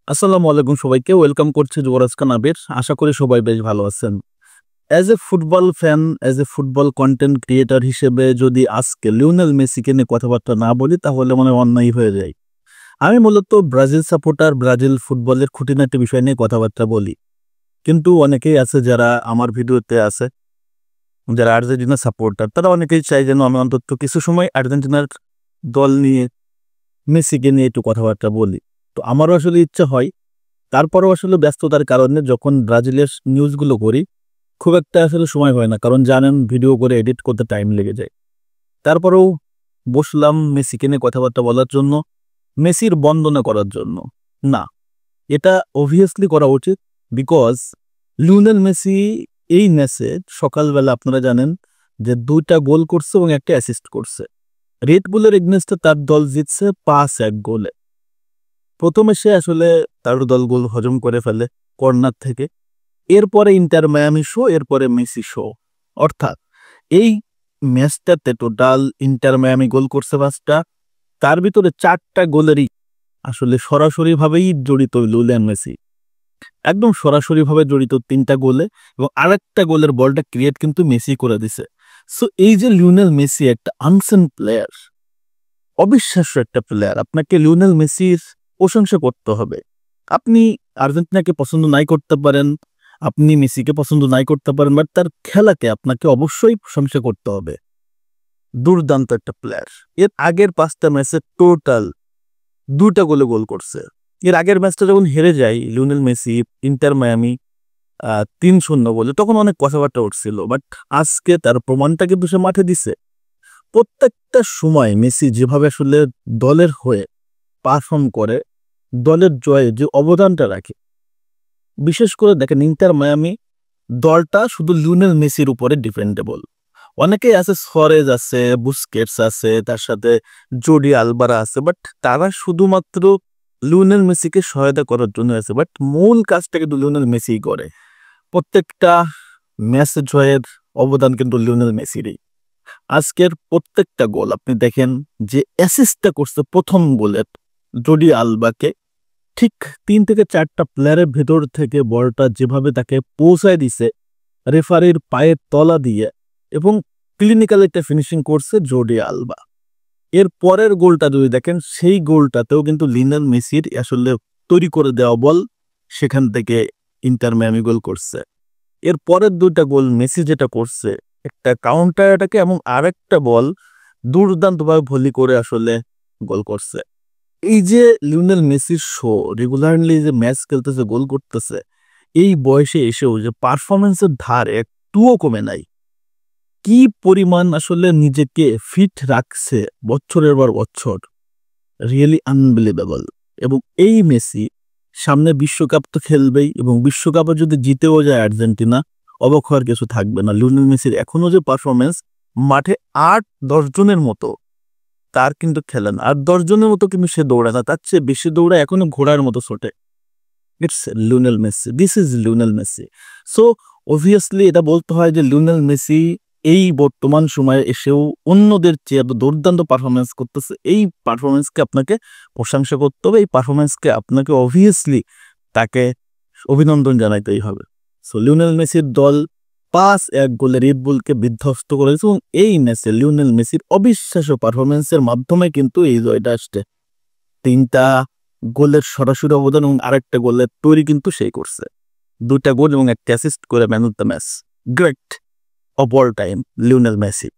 আসসালামু আলাইকুম সবাইকে ওয়েলকাম করছি যুবরাজ খান আবির। আশা করি সবাই বেশ ভালো আছেন। As a football fan, as a football content creator হিসেবে যদি আজকে লিওনেল মেসিকে নিয়ে কথাবার্তা না বলি তাহলে মনে হয় অন্যায় হয়ে যায়। আমি মূলত ব্রাজিল সাপোর্টার, ব্রাজিল ফুটবলের খুঁটিনাটি বিষয় নিয়ে কথাবার্তা বলি। কিন্তু অনেকেই আছে যারা আমার ভিডিওতে আছে, যারা আর্জেন্টিনা সাপোর্টার, তারা অনেকেই চাই যেন আমি অন্তত কিছু সময় আর্জেন্টিনার দল নিয়ে, মেসিকে নিয়ে একটু কথাবার্তা বলি। তো আমারও আসলে ইচ্ছা হয়, তারপরেও আসলে ব্যস্ততার কারণে যখন ব্রাজিলের নিউজগুলো করি খুব একটা আসলে সময় হয় না, কারণ জানেন ভিডিও করে এডিট করতে টাইম লেগে যায়। তারপরেও বসলাম মেসিকে নিয়ে কথাবার্তা বলার জন্য, মেসির বন্দনা করার জন্য না, এটা অবভিয়াসলি করা উচিত। বিকজ লিওনেল মেসি এই ম্যাচে সকালবেলা আপনারা জানেন যে 2টা গোল করছে এবং একটা অ্যাসিস্ট করছে। রেড বুলের এগনেস্টে তার দল জিতছে 5-1 গোলে। প্রথমে সে আসলে তার দল গোল হজম করে ফেলে কর্নার থেকে, এরপরে ইন্টার মায়ামি শো, এরপরে মেসি শো। অর্থাৎ এই ম্যাচটাতে টোটাল ইন্টার মায়ামি গোল করছে 5টা, তার ভিতরে 4টা গোলেরই আসলে সরাসরিভাবেই জড়িত লিওনেল মেসি, একদম সরাসরিভাবে জড়িত 3টা গোলে, এবং আরেকটা গোলের বলটা ক্রিয়েট কিন্তু মেসি করে দিছে। সো এই যে লিওনেল মেসি একটা আনসেন প্লেয়ার, অবিশ্বাস্য একটা প্লেয়ার, আপনাকে লিওনেল মেসির প্রশংসা করতে হবে। আপনি আর্জেন্টিনাকে পছন্দ নাই করতে পারেন, আপনি মেসিকে পছন্দ নাই করতে পারেন, বাট তার খেলাকে আপনাকে অবশ্যই প্রশংসা করতে হবে। দুর্দান্ত একটা প্লেয়ার। এর আগের 5টা ম্যাচে টোটাল 2টা গোলে গোল করছে। এর আগের ম্যাচটা যখন হেরে যায় লিওনেল মেসি ইন্টার মায়ামি 3-0 বলে, তখন অনেক কথাবার্তা উঠছিল, বাট আজকে তার প্রমাণটা কিন্তু সে মাঠে দিছে। প্রত্যেকটা সময় মেসি যেভাবে আসলে দলের হয়ে পারফর্ম করে, দলের জয়ে যে অবদানটা রাখে, বিশেষ করে দেখেন ইন্টার মায়ামি দলটা শুধু লিওনেল মেসির উপরে ডিপেন্ডেবল। অনেকেই আছে, সুয়ারেজ আছে, বুস্কেটস আছে, তার সাথে জর্ডি আলবারা আছে, বাট তারা শুধুমাত্র লিওনেল মেসিকে সহায়তা করার জন্য আছে, বাট মূল কাজটা কিন্তু লিওনেল মেসিই করে। প্রত্যেকটা ম্যাচ জয়ের অবদান কিন্তু লিওনেল মেসিরই। আজকের প্রত্যেকটা গোল আপনি দেখেন, যে অ্যাসিস্টটা করছে প্রথম গোলের জর্ডি আলবাকে, ঠিক 3 থেকে 4টা প্লেয়ারের ভেতর থেকে বলটা যেভাবে তাকে পৌঁছায় দিছে রেফারির পায়ের তলা দিয়ে, এবং ক্লিনিক্যাল একটা ফিনিশিং করছে জর্ডি আলবা। এর পরের গোলটা যদি দেখেন, সেই গোলটাতেও কিন্তু লিওনেল মেসির আসলে তৈরি করে দেওয়া বল, সেখান থেকে ইন্টার মায়ামি গোল করছে। এর পরের 2টা গোল মেসি যেটা করছে, একটা কাউন্টার অ্যাটাকে এবং আরেকটা বল দুর্দান্তভাবে ভলি করে আসলে গোল করছে। এই যে লিওনেল মেসির শো, রেগুলারলি যে ম্যাচ খেলতেছে, গোল করতেছে, এই বয়সে এসেও যে পারফরমেন্সের ধার একটুও কমে নাই, কি পরিমাণ আসলে নিজেকে ফিট রাখছে বছরের পর বছর, রিয়েলি আনবিলিভেবল। এবং এই মেসি সামনে বিশ্বকাপ তো খেলবেই, এবং বিশ্বকাপে যদি জিতেও যায় আর্জেন্টিনা, অবাক হওয়ার কিছু থাকবে না। লিওনেল মেসির এখনো যে পারফরমেন্স, মাঠে 8-10 জনের মতো তার কিন্তু খেলে না, আর 10 জনের মতো কিন্তু সে দৌড়ায় না, তার চেয়ে বেশি দৌড়ায়, এখনো ঘোড়ার মতো ছোটে। It's Lionel Messi, this is Lionel Messi. So obviously এটা বলতে হয় যে লিওনেল মেসি এই বর্তমান সময়ে এসেও অন্যদের চেয়ে দুর্দান্ত পারফরমেন্স করতেছে। এই পারফরমেন্সকে আপনাকে প্রশংসা করতে হবে, এই পারফরমেন্সকে আপনাকে অবভিয়াসলি তাকে অভিনন্দন জানাইতেই হবে। সো লিওনেল মেসির দল 5-1 গোলে রেড বুলকে বিধ্বস্ত করেছে, এবং এই ম্যাচে লিওনেল মেসির অবিশ্বাস্য পারফরমেন্সের মাধ্যমে কিন্তু এই জয়টা আসছে। 3টা গোলের সরাসরি অবদান এবং আরেকটা গোলের তৈরি কিন্তু সেই করছে। 2টা গোল এবং একটা অ্যাসিস্ট করে man of the match, great of all time Lionel Messi.